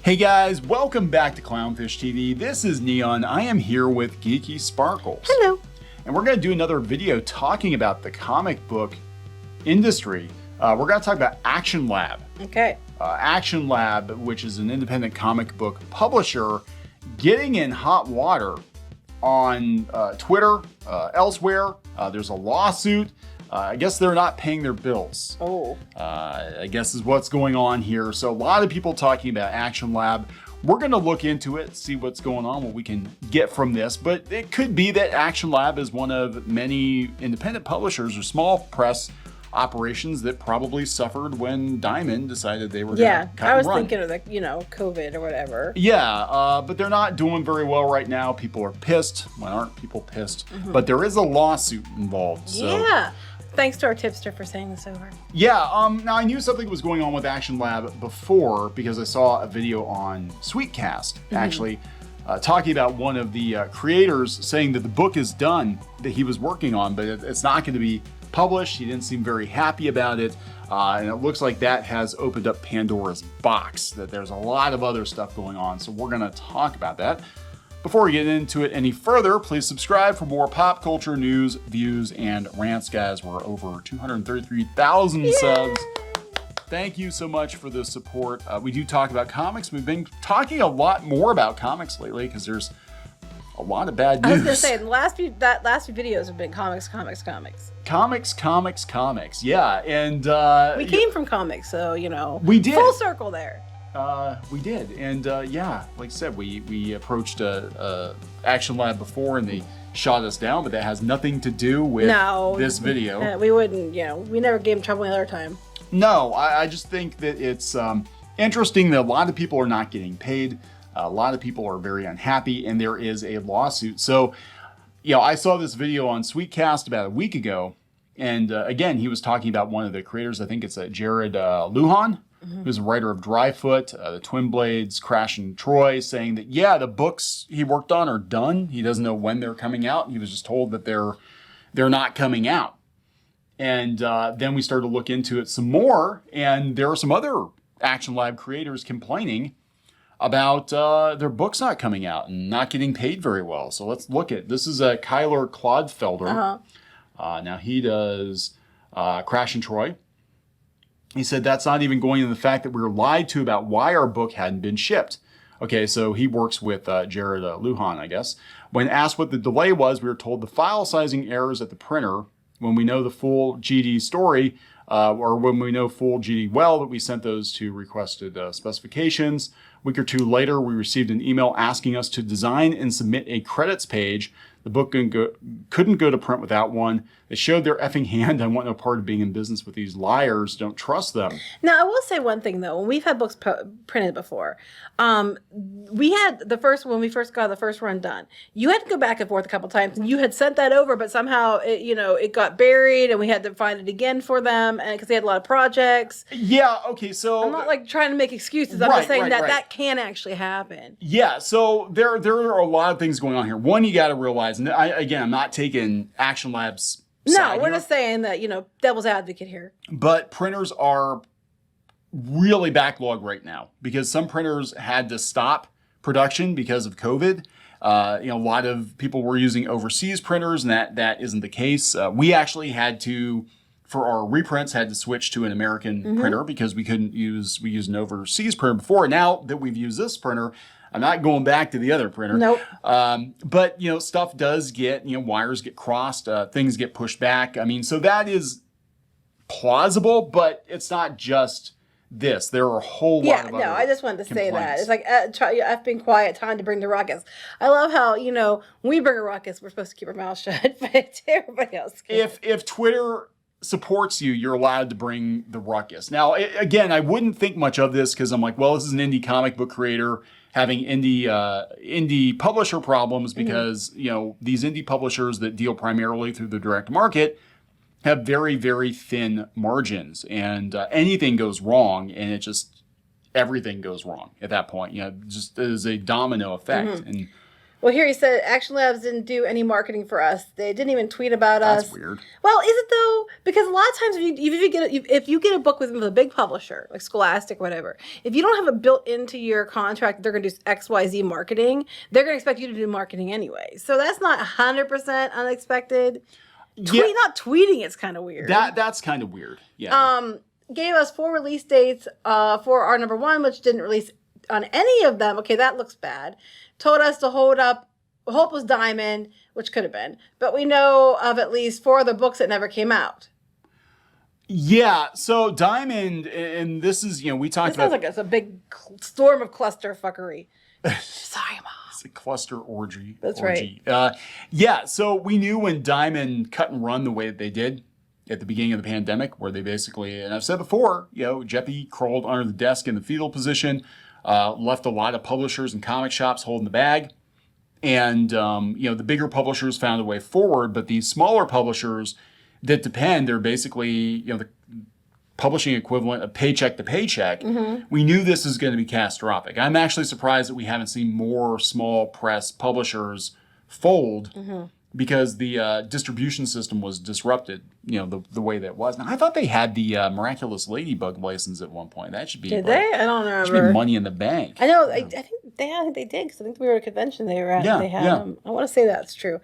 Hey guys, welcome back to Clownfish TV. This is Neon. I am here with Geeky Sparkles. Hello. And we're going to do another video talking about the comic book industry. We're going to talk about Action Lab. Okay. Action Lab, which is an independent comic book publisher, getting in hot water on Twitter, elsewhere. There's a lawsuit. I guess they're not paying their bills. Oh. I guess is what's going on here. So a lot of people talking about Action Lab. We're going to look into it, see what's going on, what we can get from this. But it could be that Action Lab is one of many independent publishers or small press operations that probably suffered when Diamond decided they were going to cut I was and run. thinking of the, COVID or whatever. Yeah, but they're not doing very well right now. People are pissed. Why aren't people pissed? But there is a lawsuit involved. So. Yeah. Thanks to our tipster for saying this over. Yeah, now I knew something was going on with Action Lab before because I saw a video on Sweetcast, actually, talking about one of the creators saying that the book is done that he was working on, but it's not going to be published. He didn't seem very happy about it, and it looks like that has opened up Pandora's box, that there's a lot of other stuff going on, so we're going to talk about that. Before we get into it any further, please subscribe for more pop culture news, views, and rants, guys. We're over 233,000 subs. Thank you so much for the support. We do talk about comics. We've been talking a lot more about comics lately because there's a lot of bad news. I was going to say, the last few videos have been comics. Comics. Yeah, and we came from comics, so, we did. Full circle there. We did, and yeah, like I said, we approached Action Lab before, and they shot us down, but that has nothing to do with this video. We wouldn't, we never gave them trouble the other time. No, I just think that it's interesting that a lot of people are not getting paid. A lot of people are very unhappy, and there is a lawsuit. So, I saw this video on Sweetcast about a week ago, and again, he was talking about one of the creators. I think it's Jared Lujan. Who's a writer of Dryfoot, the Twin Blades, Crash and Troy, saying that, the books he worked on are done. He doesn't know when they're coming out. He was just told that they're not coming out. And then we started to look into it some more, and there are some other Action Lab creators complaining about their books not coming out and not getting paid very well. So let's look at, this is Kyler Clodfelder. Now he does Crash and Troy. He said that's not even going into the fact that we were lied to about why our book hadn't been shipped. Okay, so he works with Jared Lujan, I guess. When asked what the delay was, we were told the file sizing errors at the printer. When we know the full GD story, or when we know full GD well, that we sent those to requested specifications. A week or two later, we received an email asking us to design and submit a credits page. The book couldn't go to print without one. They showed their effing hand. I want no part of being in business with these liars. Don't trust them. Now, I will say one thing, though. When we've had books printed before, we had when we first got the first run done, you had to go back and forth a couple times, and you had sent that over, but somehow it got buried, and we had to find it again for them, and because they had a lot of projects. Yeah, okay, so... I'm not trying to make excuses. I'm just saying that can actually happen. Yeah, so there are a lot of things going on here. One, you got to realize, and I'm not taking Action Lab's side we're just saying that, devil's advocate here. But printers are really backlogged right now because some printers had to stop production because of COVID. A lot of people were using overseas printers, and that isn't the case. We actually had to, for our reprints, had to switch to an American printer because we used an overseas printer before. Now that we've used this printer, I'm not going back to the other printer. Nope. But, stuff does get, wires get crossed, things get pushed back. I mean, so that is plausible, but it's not just this. There are a whole lot of other I just wanted to say that. complaints. It's like, I've been quiet, time to bring the ruckus. I love how, when we bring a ruckus, we're supposed to keep our mouth shut, but everybody else can. If Twitter supports you, you're allowed to bring the ruckus. Now, again, I wouldn't think much of this because I'm like, well, this is an indie comic book creator having indie publisher problems because, these indie publishers that deal primarily through the direct market have very, very thin margins, and anything goes wrong, and everything goes wrong at that point. Just as a domino effect. And Well, here he said Action Labs didn't do any marketing for us. They didn't even tweet about us. That's weird. Well, is it though? Because a lot of times if you get a book with a big publisher like Scholastic or whatever, if you don't have it built into your contract, they're going to do XYZ marketing. They're going to expect you to do marketing anyway. So that's not 100% unexpected. Not tweeting it's kind of weird. That's kind of weird. Yeah. Gave us 4 release dates for our number 1, which didn't release on any of them. Okay, that looks bad. Told us to hold up Hopeless Diamond, which could have been, but we know of at least 4 other books that never came out. Yeah, so Diamond, and this is, we talked about... Sounds like it's a big storm of cluster fuckery. Sorry, Mom. It's a cluster orgy. That's right. Yeah, so we knew when Diamond cut and run the way that they did at the beginning of the pandemic, where they basically, and I've said before, Jeppy crawled under the desk in the fetal position, left a lot of publishers and comic shops holding the bag. And, the bigger publishers found a way forward, but these smaller publishers that depend, they're basically, the publishing equivalent of paycheck to paycheck. Mm-hmm. We knew this was going to be catastrophic. I'm actually surprised that we haven't seen more small press publishers fold because the distribution system was disrupted, the way that it was. Now, I thought they had the Miraculous Ladybug license at one point. That should be... Did they? I don't remember. Should be money in the bank. I know. I think they did, because I think we were at a convention they were at. Yeah, they had them. I want to say that's true.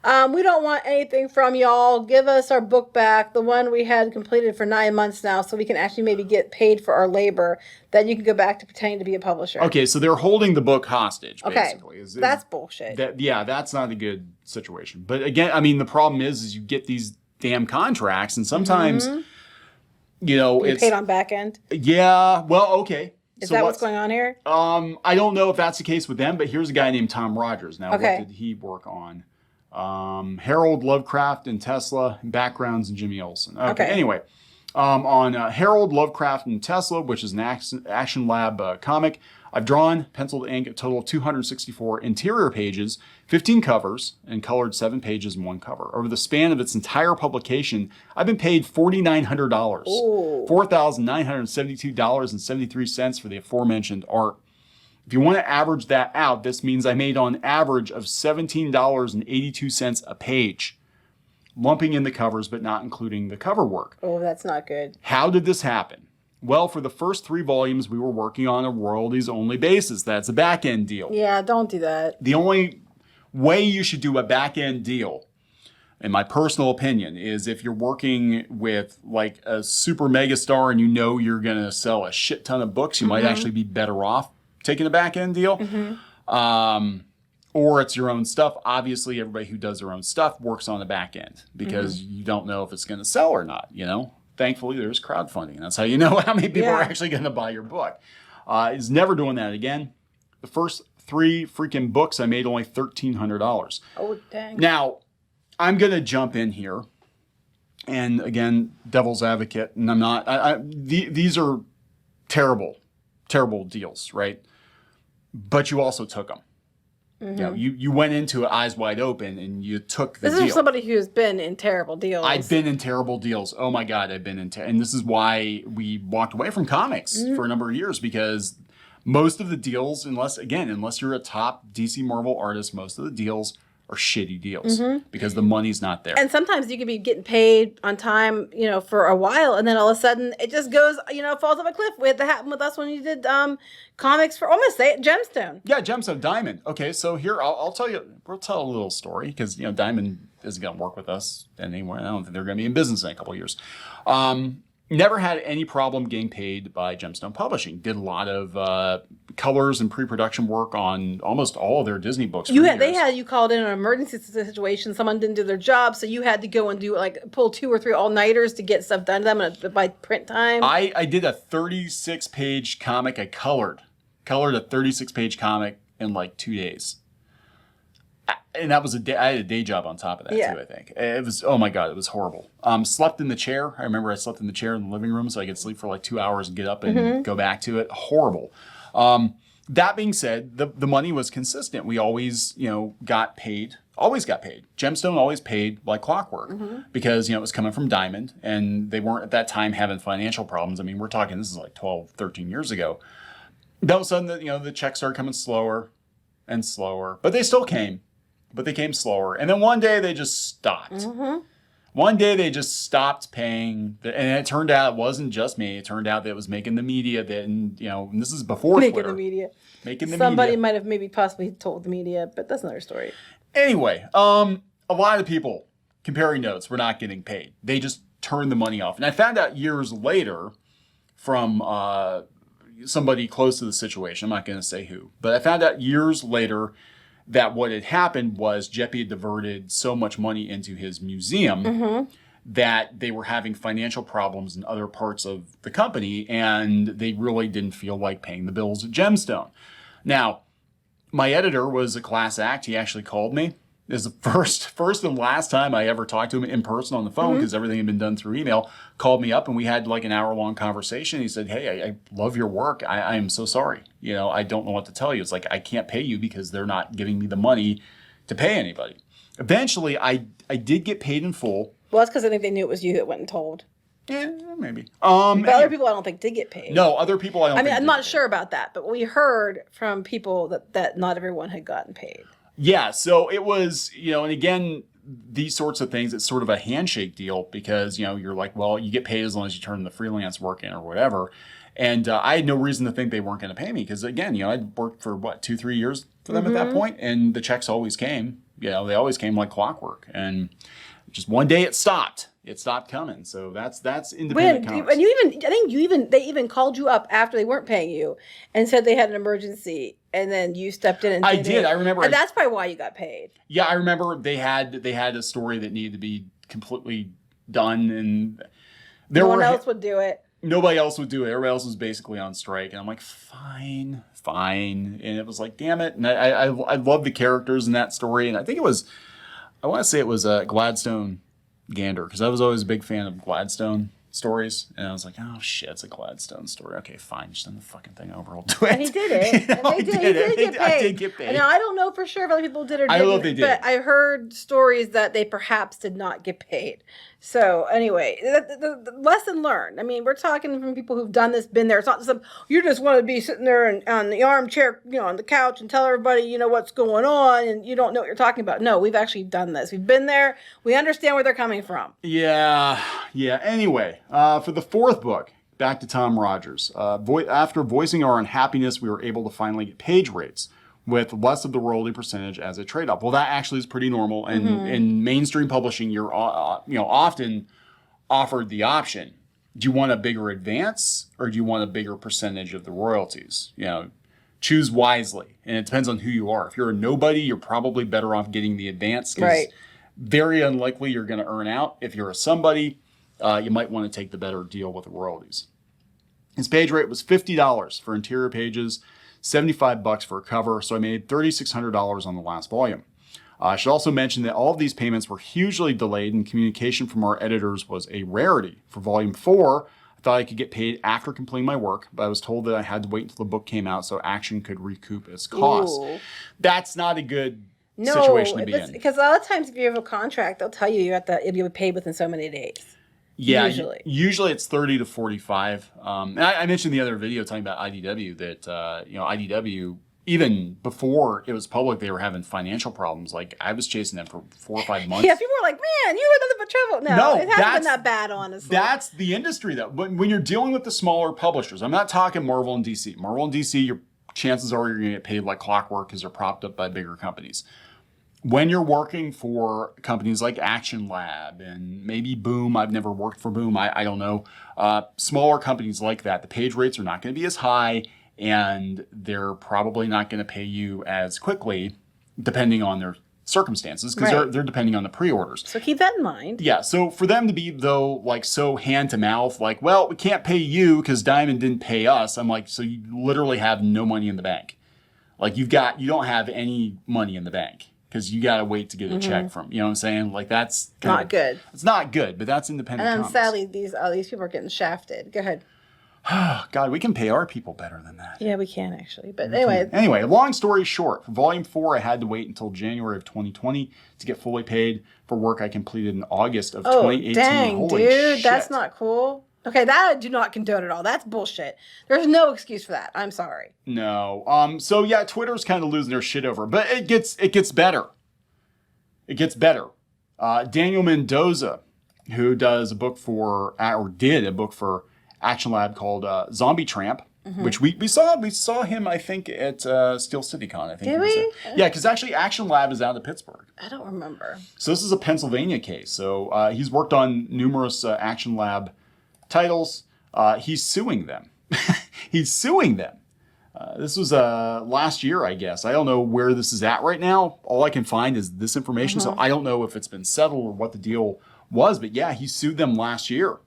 We don't want anything from y'all. Give us our book back, the one we had completed for 9 months now, so we can actually maybe get paid for our labor. Then you can go back to pretending to be a publisher. Okay, so they're holding the book hostage, basically. Okay, that's bullshit. That's not a good situation. But again, the problem is you get these damn contracts, and sometimes, You're paid on back end? Yeah, well, okay. Is that what's going on here? I don't know if that's the case with them, but here's a guy named Tom Rogers. Now, okay. What did he work on? Harold Lovecraft and Tesla, backgrounds, and Jimmy Olsen. Okay. Anyway, on Harold Lovecraft and Tesla, which is an Action Lab comic, I've drawn, penciled ink, a total of 264 interior pages, 15 covers, and colored 7 pages and 1 cover. Over the span of its entire publication, I've been paid $4,900, $4,972.73 for the aforementioned art. If you want to average that out, this means I made on average of $17.82 a page, lumping in the covers but not including the cover work. Oh, that's not good. How did this happen? Well, for the first 3 volumes, we were working on a royalties-only basis. That's a back-end deal. Yeah, don't do that. The only way you should do a back-end deal, in my personal opinion, is if you're working with like a super mega star and you're going to sell a shit ton of books, you might actually be better off taking a back-end deal. Or it's your own stuff. Obviously, everybody who does their own stuff works on the back end because you don't know if it's going to sell or not, Thankfully, there's crowdfunding. That's how you know how many people are actually going to buy your book. Is never doing that again. The first 3 freaking books, I made only $1,300. Oh, dang. Now, I'm going to jump in here. And again, devil's advocate. And I'm not... these are terrible, terrible deals, right? But you also took them. You went into it eyes wide open and you took the deal. This is somebody who's been in terrible deals. I've been in terrible deals. Oh my God, I've been in and this is why we walked away from comics for a number of years, because most of the deals, unless you're a top DC Marvel artist, most of the deals are shitty deals because the money's not there. And sometimes you could be getting paid on time, for a while, and then all of a sudden it just goes, falls off a cliff. That happened with us when you did comics for, almost say it, Gemstone. Yeah, Gemstone, Diamond. Okay, so here, we'll tell a little story, because, Diamond isn't going to work with us anymore. I don't think they're going to be in business in a couple of years. Never had any problem getting paid by Gemstone Publishing. Did a lot of colors and pre-production work on almost all of their Disney books. They had you called in an emergency situation. Someone didn't do their job, so you had to go and pull 2 or 3 all-nighters to get stuff done to them by print time. I did a 36-page comic. I colored a 36-page comic in 2 days. And that was I had a day job on top of that too, I think. It was, oh my God, it was horrible. Slept in the chair. I remember I slept in the chair in the living room so I could sleep for 2 hours and get up and go back to it. Horrible. That being said, the money was consistent. We always, got paid. Always got paid. Gemstone always paid like clockwork because, it was coming from Diamond and they weren't at that time having financial problems. I mean, we're talking, this is 12, 13 years ago. All of a sudden, the checks started coming slower. and slower, but they still came, but they came slower. And then one day they just stopped. Mm-hmm. One day they just stopped paying, and it turned out it wasn't just me. It turned out that it was making the media that, and this is before Making Twitter. the media. Making the Somebody media. might have maybe possibly told the media, but that's another story. Anyway, a lot of people comparing notes were not getting paid. They just turned the money off. And I found out years later from somebody close to the situation. I'm not going to say who, but I found out years later that what had happened was Jeppy had diverted so much money into his museum that they were having financial problems in other parts of the company, and they really didn't feel like paying the bills at Gemstone. Now, my editor was a class act. He actually called me. This is the first and last time I ever talked to him in person on the phone, because everything had been done through email. Called me up and we had like an hour-long conversation. He said, hey, I love your work. I am so sorry. I don't know what to tell you. It's like, I can't pay you because they're not giving me the money to pay anybody. Eventually, I did get paid in full. Well, that's because I think they knew it was you that went and told. Yeah, maybe. But other people I don't think did get paid. No, other people I don't think I'm not sure about that, but we heard from people that not everyone had gotten paid. Yeah, so it was, and again, these sorts of things, it's sort of a handshake deal because, you're like, well, you get paid as long as you turn the freelance work in or whatever. And I had no reason to think they weren't going to pay me because, again, I'd worked for, 2-3 years for them at that point, and the checks always came. They always came like clockwork. And just one day it stopped. It stopped coming. So that's independent comics. And they even called you up after they weren't paying you and said they had an emergency, and then you stepped in and I did. I remember. And that's probably why you got paid. Yeah, I remember they had a story that needed to be completely done, and no one else would do it. Nobody else would do it. Everybody else was basically on strike, and I'm like, fine. And it was like, damn it. And I love the characters in that story, and I think it was, I want to say it was Gladstone Gander, because I was always a big fan of Gladstone stories, and I was like, oh shit, it's a Gladstone story. Okay, fine, just send the fucking thing over. I'll do it. And he did it. I did get paid. Now I don't know for sure if other people did or didn't. I know if they did, but I heard stories that they perhaps did not get paid. So anyway, the lesson learned. I mean, we're talking from people who've done this, been there. It's not some you just want to be sitting there and on the armchair, on the couch, and tell everybody what's going on, and you don't know what you're talking about. No, we've actually done this. We've been there. We understand where they're coming from. Yeah. Anyway, for the fourth book, back to Tom Rogers. After voicing our unhappiness, we were able to finally get page rates with less of the royalty percentage as a trade-off. Well, that actually is pretty normal. And in mainstream publishing, you're often offered the option. Do you want a bigger advance or do you want a bigger percentage of the royalties? Choose wisely. And it depends on who you are. If you're a nobody, you're probably better off getting the advance because very unlikely you're going to earn out. If you're a somebody, you might want to take the better deal with the royalties. His page rate was $50 for interior pages, $75 for a cover, so I made $3,600 on the last volume. I should also mention that all of these payments were hugely delayed, and communication from our editors was a rarity. For volume 4, I thought I could get paid after completing my work, but I was told that I had to wait until the book came out so Action could recoup its costs. Ooh. That's not a good situation to be in. Because a lot of times if you have a contract, they'll tell you you'll be paid within so many days. Yeah, usually it's 30 to 45. And I mentioned in the other video talking about IDW that, IDW, even before it was public, they were having financial problems. Like, I was chasing them for 4 or 5 months. Yeah, people were like, man, you were nothing but trouble. No, it hasn't been that bad, honestly. That's the industry, though. When you're dealing with the smaller publishers, I'm not talking Marvel and DC. Marvel and DC, your chances are you're going to get paid like clockwork because they're propped up by bigger companies. When you're working for companies like Action Lab and maybe Boom, I've never worked for Boom, I don't know. Smaller companies like that, the page rates are not going to be as high and they're probably not going to pay you as quickly depending on their circumstances because they're depending on the pre-orders. So keep that in mind. Yeah, so for them to be, though, like so hand to mouth, like, well, we can't pay you because Diamond didn't pay us. I'm like, so you literally have no money in the bank. Like you don't have any money in the bank. Because you got to wait to get a check from, you know what I'm saying? Like, that's not good. It's not good, but that's independent And comics. sadly, these people are getting shafted. Go ahead. God, we can pay our people better than that. Yeah, we can, actually. But anyway. Anyway, long story short, for Volume 4, I had to wait until January of 2020 to get fully paid for work I completed in August of 2018. Dang, Holy dude. shit. That's not cool. Okay, that I do not condone at all. That's bullshit. There's no excuse for that. I'm sorry. No. So yeah, Twitter's kind of losing their shit over, but it gets better. It gets better. Daniel Mendoza, who does a book for, or did a book for Action Lab called Zombie Tramp, which we saw him, I think, at Steel City Con. I think. Did we? Yeah, because actually Action Lab is out of Pittsburgh. I don't remember. So this is a Pennsylvania case. So he's worked on numerous Action Lab titles. He's suing them. He's suing them. This was last year, I guess. I don't know where this is at right now. All I can find is this information. So I don't know if it's been settled or what the deal was. But yeah, he sued them last year.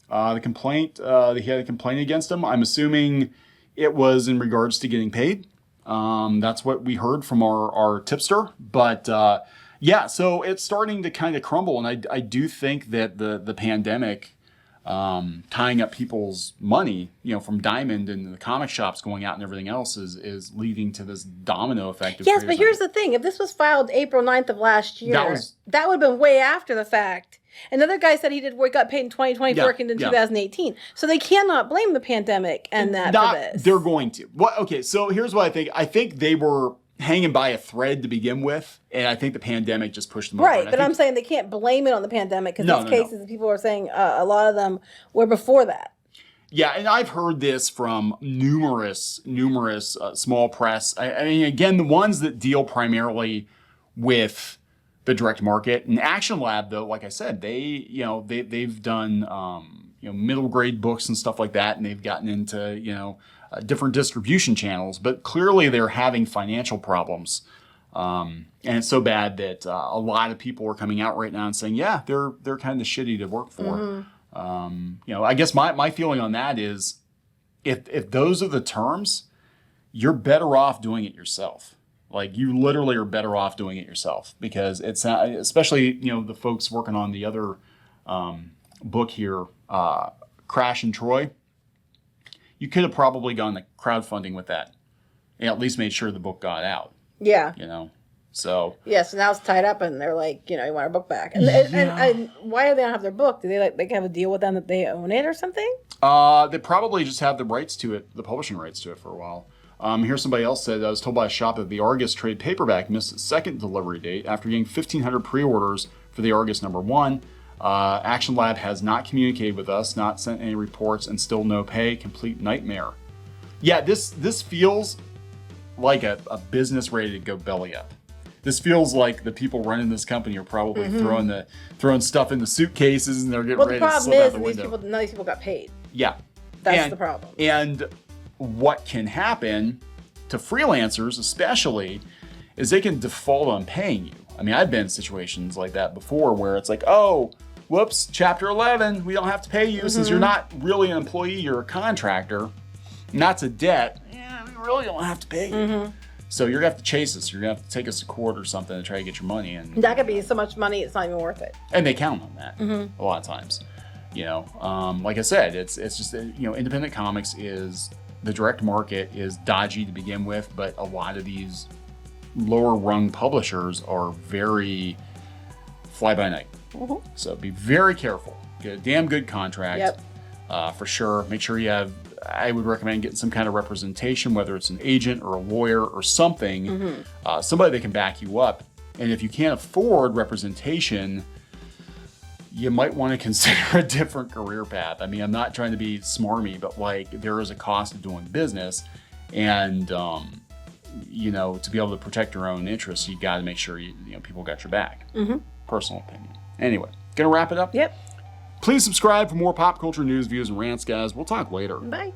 The complaint, he had a complaint against him. I'm assuming it was in regards to getting paid. That's what we heard from our tipster. But yeah, so it's starting to kind of crumble. And I do think that the pandemic, tying up people's money, from Diamond and the comic shops going out and everything else is leading to this domino effect. Yes, but here's the thing. If this was filed April 9th of last year, that would have been way after the fact. Another guy said he got paid in 2020 working in 2018. So they cannot blame the pandemic and for this. They're going to. Okay, so here's what I think. I think they were hanging by a thread to begin with, and I think the pandemic just pushed them over. Right, but I'm saying they can't blame it on the pandemic because these cases, people are saying a lot of them were before that. Yeah, and I've heard this from numerous small press. I mean, again, the ones that deal primarily with the direct market. And Action Lab, though, like I said, they've done middle grade books and stuff like that, and they've gotten into different distribution channels. But clearly, they're having financial problems, and it's so bad that a lot of people are coming out right now and saying, yeah, they're kind of shitty to work for. I guess my feeling on that is, if those are the terms, you're better off doing it yourself. Like, you literally are better off doing it yourself, because it's especially, the folks working on the other book here, Crash and Troy. You could have probably gone to crowdfunding with that and at least made sure the book got out. Yeah. So. Yeah, so now it's tied up and they're like, you want our book back. And why do they not have their book? Do they have a deal with them that they own it or something? They probably just have the rights to it, the publishing rights to it for a while. Here's somebody else said, I was told by a shop that the Argus trade paperback missed its second delivery date after getting 1,500 pre-orders for the Argus #1. Action Lab has not communicated with us, not sent any reports, and still no pay. Complete nightmare. Yeah, this feels like a business ready to go belly up. This feels like the people running this company are probably throwing stuff in the suitcases and they're getting ready to slip out the window. None of these people got paid. Yeah. That's the problem. And what can happen to freelancers especially is they can default on paying you. I mean, I've been in situations like that before where it's like, oh, whoops, Chapter 11, we don't have to pay you since you're not really an employee, you're a contractor. And that's a debt. Yeah, we really don't have to pay you. So you're going to have to chase us. You're going to have to take us to court or something to try to get your money. And that could be so much money, it's not even worth it. And they count on that a lot of times. Like I said, it's just, independent comics is, the direct market is dodgy to begin with, but a lot of these lower rung publishers are very fly by night. So be very careful. Get a damn good contract for sure. Make sure you have, I would recommend getting some kind of representation, whether it's an agent or a lawyer or something, somebody that can back you up. And if you can't afford representation, you might want to consider a different career path. I mean, I'm not trying to be smarmy, but there is a cost of doing business, and to be able to protect your own interests, you got to make sure people got your back. Personal opinion. Anyway, gonna wrap it up. Yep. Please subscribe for more pop culture news, views, and rants, guys. We'll talk later. Bye.